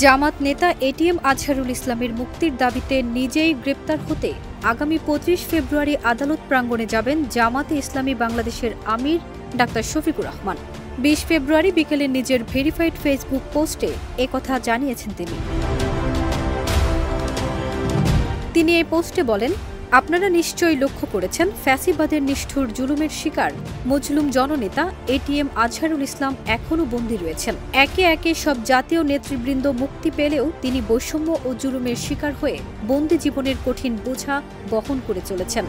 জামাত নেতা এটিএম আজহারুল ইসলামের মুক্তির দাবিতে নিজেই গ্রেপ্তার হতে আগামী ২৫ ফেব্রুয়ারি আদালত প্রাঙ্গণে যাবেন জামাতে ইসলামী বাংলাদেশের আমির ডাক্তার শফিকুর রহমান। ২০ ফেব্রুয়ারি বিকেলে নিজের ভেরিফাইড ফেসবুক পোস্টে একথা জানিয়েছেন তিনি এই পোস্টে বলেন, আপনারা নিশ্চয়ই লক্ষ্য করেছেন ফ্যাসিবাদের নিষ্ঠুর জুলুমের শিকার মজলুম জননেতা এটিএম আজহারুল ইসলাম এখনও বন্দী রয়েছেন। একে একে সব জাতীয় নেতৃবৃন্দ মুক্তি পেলেও তিনি বৈষম্য ও জুলুমের শিকার হয়ে বন্দী জীবনের কঠিন বোঝা বহন করে চলেছেন।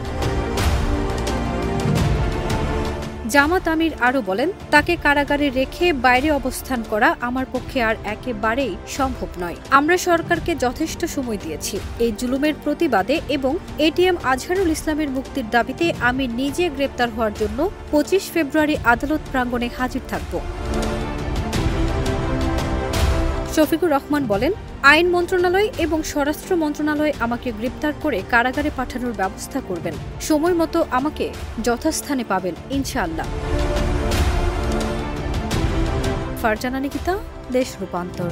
জামাত আমির আরও বলেন, তাকে কারাগারে রেখে বাইরে অবস্থান করা আমার পক্ষে আর একেবারেই সম্ভব নয়। আমরা সরকারকে যথেষ্ট সময় দিয়েছি এই জুলুমের প্রতিবাদে এবং এটিএম আজহারুল ইসলামের মুক্তির দাবিতে আমি নিজে গ্রেপ্তার হওয়ার জন্য ২৫ ফেব্রুয়ারি আদালত প্রাঙ্গণে হাজির থাকব। শফিকুর রহমান বলেন, আইন মন্ত্রণালয় এবং স্বরাষ্ট্র মন্ত্রণালয় আমাকে গ্রেপ্তার করে কারাগারে পাঠানোর ব্যবস্থা করবেন। সময় মতো আমাকে যথাস্থানে পাবেন ইনশাআল্লাহ। ফারজানা নিকিতা, দেশ রূপান্তর।